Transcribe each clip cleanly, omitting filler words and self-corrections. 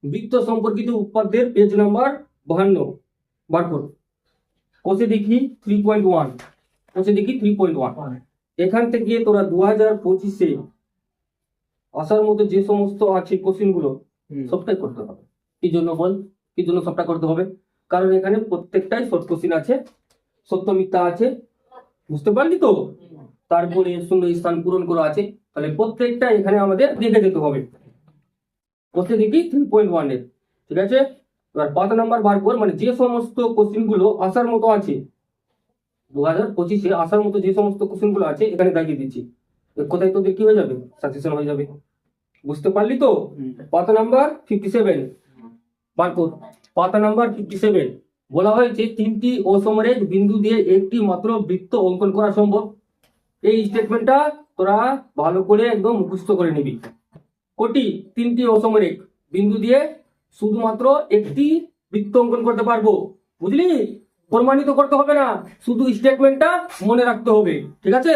বৃত্ত সম্পর্কিত উপাদ্যের page number 52 বার করো। কোষে দেখি 3.1, কোষে দেখি 3.1। এখান থেকে তোরা 2025-এ আসার মতো যে সমস্ত আছে কোশ্চেন গুলো সবটাই করতে হবে। কি জন্য বল, কি জন্য সবটা করতে হবে? কারণ এখানে প্রত্যেকটাই শর্ট কোশ্চেন আছে, সত্য মিথ্যা আছে, বুঝতে পারলি তো? তারপরে শূন্য স্থান পূরণ করা আছে, তাহলে প্রত্যেকটা এখানে আমাদের দেখে যেতে হবে। কোশ্চেন দেখি 3.1 এর, ঠিক আছে? এবার পাতা নাম্বার বার কর, মানে যে সমস্ত কোশ্চেন গুলো আসার মতো আছে 2025-এ আসার মতো যে সমস্ত কোশ্চেন গুলো আছে এখানে দাগিয়ে দিচ্ছি। কোথায় তোদের কি হয়ে যাবে, সাকসেশন হয়ে যাবে। বুঝতে পারলি তো? পাতা নাম্বার 57 বার কর। পাতা নাম্বার 57 বলা হয়েছে 3টি অসমরেখ বিন্দু দিয়ে একটি মাত্র বৃত্ত অঙ্কন করা সম্ভব। এই স্টেটমেন্টটা তোরা ভালো করে একদম মুখস্থ করে নিবি। কোটি 3টি অসমরেখ বিন্দু দিয়ে শুধুমাত্র একটি বৃত্ত অঙ্কন করতে পারবো, বুঝলি? প্রমাণিত করতে হবে না, শুধু স্টেটমেন্টটা মনে রাখতে হবে, ঠিক আছে?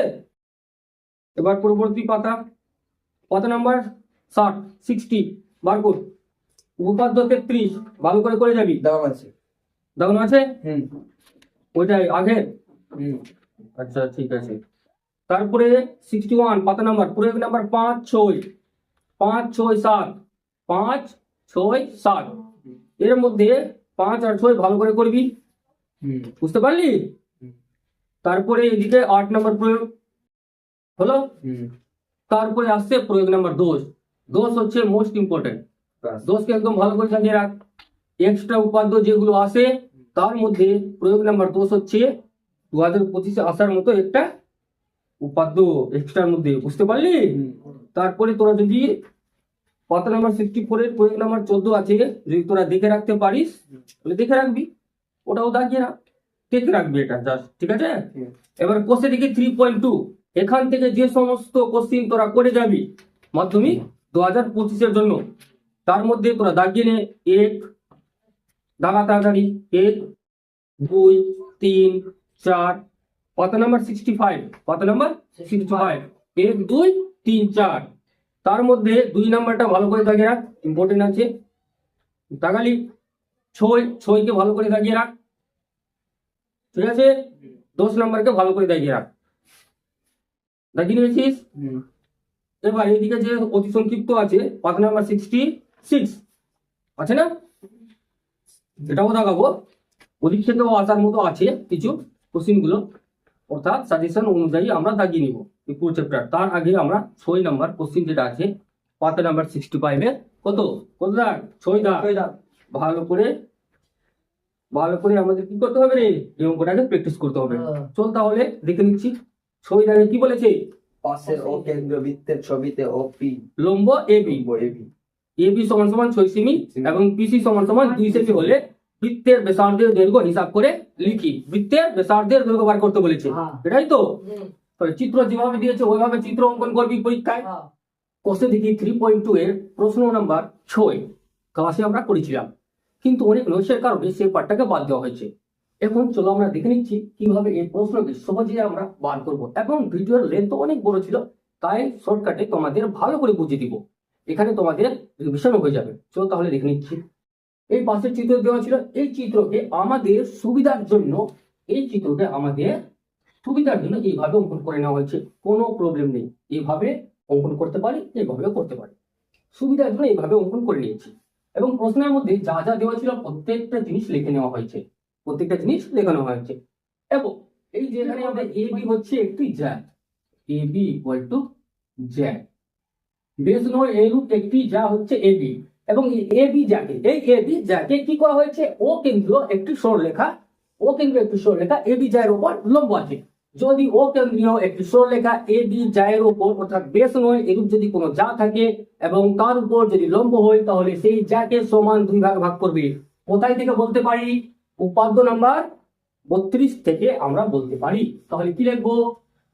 এবার পরবর্তী পাতা, পাতা নাম্বার 60 বার কর। উপপাদ্য 33 ভালো করে করে যাবি। দাগানো আছে? ওইটাই আগে। আচ্ছা ঠিক আছে। তারপরে 61 পাতা নাম্বার, প্রয়োগ নাম্বার 5, 6, 5, 6, 7, 5, 6, 7। এর মধ্যে 5 আর 6 ভালো করে করবি, বুঝতে পারলি? তারপরে এদিকে 8 নম্বর প্রয়োগ হলো। তারপরে আসছে প্রয়োগ নাম্বার 10। 10 হচ্ছে মোস্ট ইম্পর্টেন্ট, 10কে একদম ভালো করে জানিয়ে রাখ। এক্সট্রা উপাদ্য যেগুলো আসে তার মধ্যে প্রয়োগ নাম্বার 10 হচ্ছে 2025-এ আসার মতো একটা উপাদ্য এক্সট্রার মধ্যে, বুঝতে পারলি? তারপরে তোরা যদি পাতা নাম্বার 64 এর প্রয়োগ নাম্বার 14 আছে, যদি তোরা দেখে রাখতে পারিস তাহলে দেখে রাখবি, ওটাও দাগিয়ে রাখ, দেখে রাখবি এটা জাস্ট, ঠিক আছে? এবার কোশ্চেন দেখি 3.2। এখান থেকে যে সমস্ত কোশ্চেন তোরা করে যাবি মাধ্যমিক 2025-এর জন্য, তার মধ্যে তোরা দাগিয়ে নে। 1 দাগা তাড়াতাড়ি, 1, 2, 3, 4। পাতা নাম্বার 65, পাতা নাম্বার 65, 1, 2, 3, 4। তার মধ্যে 2 নাম্বারটা ভালো করে দাগিয়ে রাখ, ইম্পর্টেন্ট আছে। দাগালি 6কে ভালো করে দাগিয়ে রাখ, ঠিক আছে? 10 নাম্বারকে ভালো করে দাগিয়ে রাখ, দাগিয়ে নিয়েছিস? এবার এইদিকে যে অতি সংক্ষিপ্ত আছে পাতা নাম্বার 66 আছে না, এটাও দাগাবো। পরীক্ষাতেও আসার মতো আছে কিছু কোশ্চেন গুলো, অর্থাৎ সাজেশন অনুযায়ী আমরা দাগিয়ে নিব এই পুরো চ্যাপ্টার। তার আগে আমরা 6 নাম্বার কোশ্চেন যেটা আছে পাতা নাম্বার 65-এ কত কত দাগ, 6 দাগ। ভালো করে আমাদের কি করতে হবে রে, এই অঙ্কটাকে প্র্যাকটিস করতে হবে। চল তাহলে দেখে নিচ্ছি। 6 দাগে কি বলেছে? পাশের অকেন্দ্র বৃত্তের ছবিতে OP লম্ব এবি, এবি সমান সমান 6 সেমি এবং পিসি সমান সমান 2 সেমি হলে বৃত্তের ব্যাসার্ধের দৈর্ঘ্য হিসাব করে লিখি। বৃত্তের ব্যাসার্ধের দৈর্ঘ্য বার করতে বলেছে, এটাই তো? তাহলে চিত্র যেভাবে দিয়েছে ওইভাবে চিত্র অঙ্কন করবি পরীক্ষায়। কোশ্চেন দেখি 3.2 এর প্রশ্ন নাম্বার 6 ক্লাসে আমরা করেছিলাম, কিন্তু অনেক নৈশের কারণে সেই পার্টটাকে বাদ দেওয়া হয়েছে। এখন চলো আমরা দেখে নিচ্ছি কিভাবে এই প্রশ্নকে সহজে আমরা বার করব, এবং ভিডিওর লেন্থ অনেক বড় ছিল তাই শর্টকাটে তোমাদের ভালো করে বুঝিয়ে দিব, এখানে তোমাদের রিভিশন হয়ে যাবে। চলো তাহলে দেখে নিচ্ছি। এই পাশের চিত্র দেওয়া ছিল, এই চিত্রকে আমাদের সুবিধার জন্য এইভাবে অঙ্কন করে নেওয়া হয়েছে, কোনো প্রবলেম নেই। এইভাবে অঙ্কন করতে পারি, এইভাবেও করতে পারি, সুবিধার জন্য এইভাবে অঙ্কন করে নিয়েছি। এবং প্রশ্নের মধ্যে যা যা দেওয়া ছিল প্রত্যেকটা জিনিস লিখে নেওয়া হয়েছে, প্রত্যেকটা জিনিস লেখানো হয়েছে। এবং এই যে এখানে আমাদের এবি হচ্ছে একটি জ্যা, এবি ইকুয়াল টু জ্যা, বেশ নয় এরূপ একটি যা হচ্ছে এবি। এবং এই এবি জ্যাকে কি করা হয়েছে, ও কেন্দ্রীয় একটি সরলরেখা, এবি জ্যায়ের উপর লম্ব আছে। যদি ও কেন্দ্রীয় একটি সরলরেখা এবি জ্যায়ের উপর অর্থাৎ বেশ নয় এরূপ যদি কোনো যা থাকে এবং তার উপর যদি লম্ব হয়, তাহলে সেই জ্যাকে সমান 2 ভাগে ভাগ করবে। কোথায় থেকে বলতে পারি? উপাদ্য নাম্বার 32 থেকে আমরা বলতে পারি। তাহলে কি লিখবো?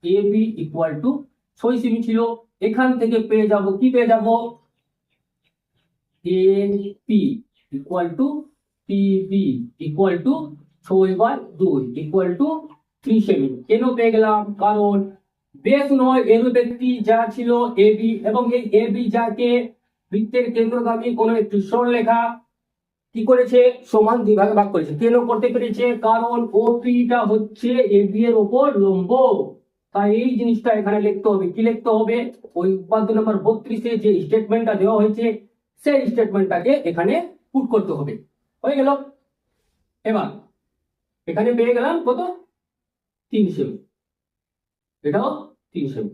এবি ইকুয়াল টু 6 সেমি ছিল, এখান থেকে পেয়ে যাব কি পেয়ে যাব, AP equal to PB equal to 6/2 equal to 3 সেমি। কেন পেয়ে গেলাম? কারণ বেশ নয় এরূপ একটি যা ছিল এবি, এবং এই এবি যাকে বৃত্তের কেন্দ্রগামী কোনো একটি সরলরেখা কি করেছে, সমান দুই ভাগে ভাগ করেছে। কেন করতে পেরেছে, কারণ ওপিটা হচ্ছে এবি এর ওপর লম্ব। তাই এই জিনিসটা এখানে লিখতে হবে। কি লিখতে হবে, ওই উপাদ্য নম্বর 32-এ যে স্টেটমেন্টটা দেওয়া হয়েছে সেই স্টেটমেন্টটাকে এখানে পুট করতে হবে। হয়ে গেল। এবার এখানে পেয়ে গেলাম কত, 3 সেমি, এটাও 3 সেমি।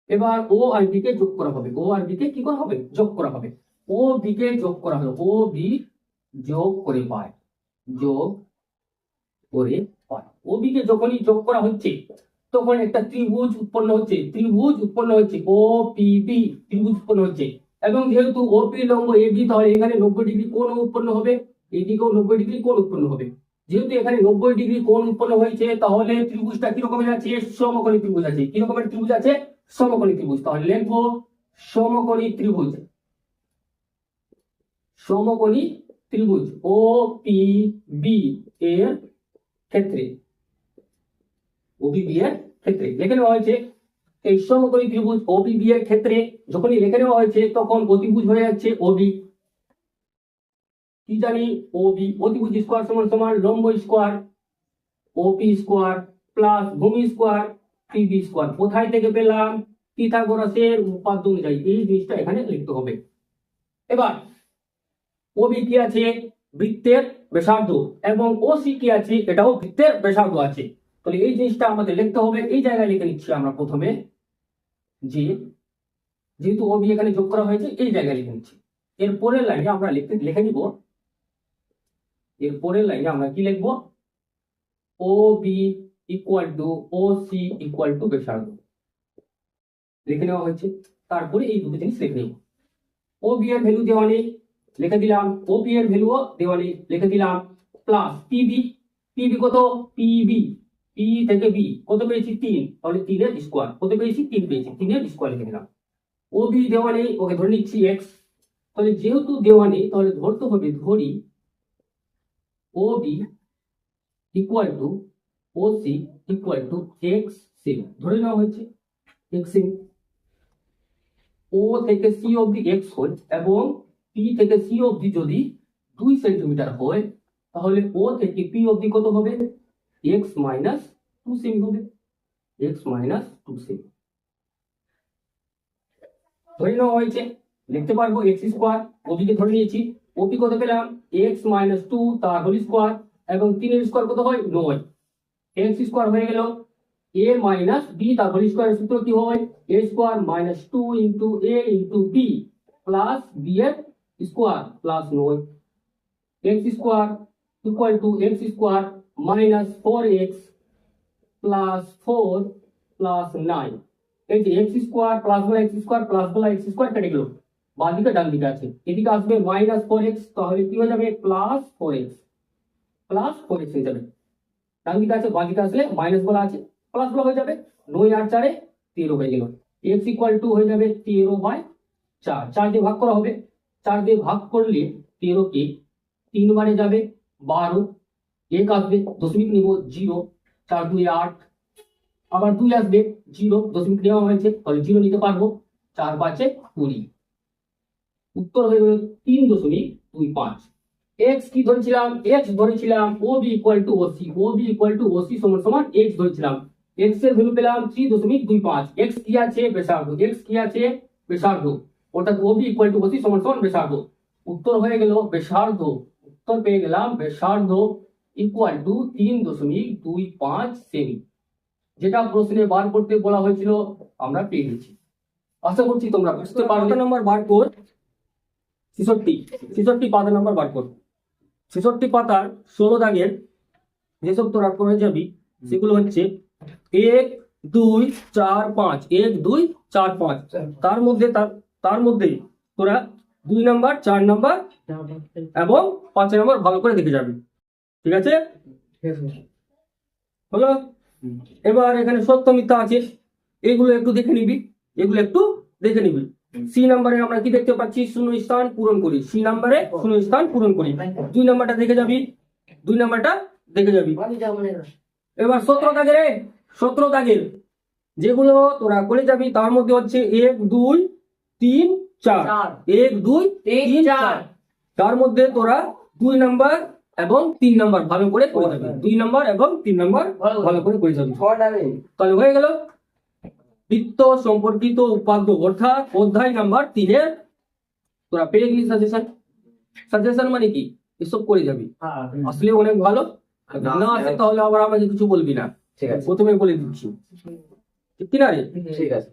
এবার ও আর বি কে যোগ করা হবে। ও আর বি কে কি করা হবে, যোগ করা হবে। ও বি কে যোগ করা হলো, ও বি যোগ করে পায়, যোগ করে পায়। ও বি কে যখনই যোগ করা হচ্ছে তখন একটা ত্রিভুজ উৎপন্ন হচ্ছে, ত্রিভুজ উৎপন্ন হচ্ছে, ও পি বি ত্রিভুজ উৎপন্ন হচ্ছে। এবং যেহেতু ও পি লম্ব এ বি, তাহলে এখানে 90 ডিগ্রি কোণ উৎপন্ন হবে, এদিকেও 90 ডিগ্রি কোণ উৎপন্ন হবে। যেহেতু এখানে 90 ডিগ্রি কোণ উৎপন্ন হয়েছে, তাহলে ত্রিভুজটা কি রকমের আছে, সমকোণী ত্রিভুজ আছে। কি রকমের ত্রিভুজ আছে, সমকোণী ত্রিভুজ। তাহলে লিখবো সমকোণী ত্রিভুজ, সমকোণী ত্রিভুজ ও পি বি এর ক্ষেত্রে, ওবিবি এর ক্ষেত্রে লিখে নেওয়া হয়েছে। এই সমকোণী ত্রিভুজ ওবিবি এর ক্ষেত্রে যখনই লিখে নেওয়া হয়েছে তখন অতিভুজ হয়ে যাচ্ছে ওবি। কি জানি, ওবি অতিভুজ স্কোয়ার সমান সমান লম্ব স্কোয়ার ওপি স্কোয়ার প্লাস ভূমি স্কোয়ার পিবি স্কোয়ার। কোথায় থেকে পেলাম, পিথাগোরাসের উপপাদ্য অনুযায়ী। এই জিনিসটা এখানে লিখতে হবে। এবার ওবি কি আছে, বৃত্তের ব্যাসার্ধ, এবং ওসি কি আছে, এটাও বৃত্তের ব্যাসার্ধ আছে। তাহলে এই জিনিসটা আমাদের লিখতে হবে। এই জায়গায় লিখে নিচ্ছি আমরা প্রথমে, যে যেহেতু ওবি এখানে যোগ করা হয়েছে এই জায়গায় লিখে নিচ্ছি। এর পরের লাইনে আমরা লিখে নিব, এর পরের লাইনে আমরা কি লিখবো, O B equal to O C equal to ব্যাসার্ধ লিখে নেওয়া হয়েছে। তারপরে এই দুটো জিনিস লিখে নেব। ও বি এর ভ্যালু দেওয়া নেই, লিখে দিলাম। ও পি এর ভ্যালুও দেওয়া নেই, লিখে দিলাম। প্লাস পিবি, পিবি কত, পিবি পি থেকে বি কত পেয়েছি, 3, তাহলে 3 এর স্কোয়ার। কত পেয়েছি, 3 পেয়েছি, 3 এর স্কোয়ার লিখে দিলাম। ও বি দেওয়া নেই, ওকে ধরে নিচ্ছি এক্স। তাহলে যেহেতু দেওয়া নেই তাহলে ধরতে হবে, ধরি O B equal to O C equal to x সেমি, ধরে নেওয়া হয়েছে এক্স সেমি। ও থেকে সি অবধি এক্স হয় এবং পি থেকে সি অবধি যদি 2 সেন্টিমিটার হয়, তাহলে ও থেকে পি অবধি কত হবে, এক্স মাইনাস 2 সেমি হবে, এক্স মাইনাস 2 সেমি ধরে নেওয়া হয়েছে। লিখতে পারবো এক্স স্কোয়ার, ওবি কে ধরে নিয়েছি। ওপি কত পেলাম, এক্স মাইনাস 2 তার হোল স্কোয়ার, এবং 3 এর স্কোয়ার কত হয়, 9। এক্স স্কোয়ার হয়ে গেল এ মাইনাস বি তার হোল স্কোয়ারের সূত্র কি হয়, এ স্কোয়ার মাইনাস 2 ইন্টু এ ইন্টু বি প্লাস বি এর square plus 9। X square equal to x square minus 4x plus 4 plus 9। এই যে এক্স স্কোয়ার প্লাস বলা এক্স স্কোয়ার প্লাস বলা এক্স স্কোয়ার কেটে গেল, বাঁ দিকে ডান দিকে আছে। এদিকে আসবে মাইনাস 4x, তাহলে কি হয়ে যাবে, প্লাস 4x, প্লাস 4x হয়ে যাবে। ডান দিকে আছে, বাঁ দিকে আসলে মাইনাস বলা আছে, প্লাস বলা হয়ে যাবে। 9 আর 4 13 হয়ে গেল। এক্স ইকুয়াল টু হয়ে যাবে 13/4। 4 দিয়ে ভাগ করা হবে, 4 দিয়ে ভাগ করলে 13 কে 3 বারে যাবে 12, এক আসবে দশমিক নিব 0, 4 2 8, আবার 2 আসবে 0, দশমিক নেওয়া হয়েছে তাহলে 0 নিতে পারবো, 4 5 20। উত্তর হয়ে গেল 3.25। এক্স কি ধরেছিলাম, এক্স ধরেছিলাম O B equal to OC, O B equal to OC সমান সমান এক্স ধরেছিলাম। এক্স এর ভ্যালু পেলাম 3.25। এক্স কি আছে, ব্যাসার্ধ, এক্স কি আছে, ব্যাসার্ধ, অর্থাৎ ও বি ইকুয়াল টু ওসি সমান সমান ব্যাসার্ধ। উত্তর হয়ে গেল ব্যাসার্ধ, উত্তর পেয়ে গেলাম ব্যাসার্ধ ইকুয়াল টু 3.25 সেমি। যেটা প্রশ্নে বার করতে বলা হয়েছিল আমরা পেয়ে গেছি। আশা করছি তোমরা বুঝতে পারবে। নম্বর বার কর 66 পাতা নাম্বার বার কর। 66 পাতার 16 দাগের যেসব তোরা করে যাবি সেগুলো হচ্ছে 1 2 4 5, 1 2 4 5। তার মধ্যে তোরা 2 নাম্বার 4 নাম্বার এবং 5 নাম্বার ভালো করে দেখে যাবি, ঠিক আছে, হলো। এবার এখানে সত্য মিথ্যা আছে, এগুলো একটু দেখে নিবি, এগুলো একটু দেখে নিবি। সি নাম্বারে আমরা কি দেখতে পাচ্ছি, শূন্য স্থান পূরণ করি। সি নাম্বারে শূন্য স্থান পূরণ করি। 2 নাম্বারটা দেখে যাবি, 2 নাম্বারটা দেখে যাবি। এবার 17 দাগের যেগুলো তোরা করে যাবি তার মধ্যে হচ্ছে 1 2 3 4 চার। 1 2 তিন, 3 চার। 4 তার মধ্যে তোরা 2 নাম্বার এবং 3 নাম্বার ভালো করে করে যাবি 2 নাম্বার এবং 3 নাম্বার ভালো করে করে যাবি ছটা নেই তাহলে হয়ে গেল বৃত্ত সম্পর্কিত উপাদ্য অর্থাৎ অধ্যায় নাম্বার 3 এর তোরা পেয়ে গেলি সাজেশন সাজেশন মানে কি এসব করে যাবি হ্যাঁ আসলে অনেক ভালো আর যদি না আসে তাহলে আবার আমাকে কিছু বলবি না ঠিক আছে প্রথমে বলে দিচ্ছি ঠিক কি না রে ঠিক আছে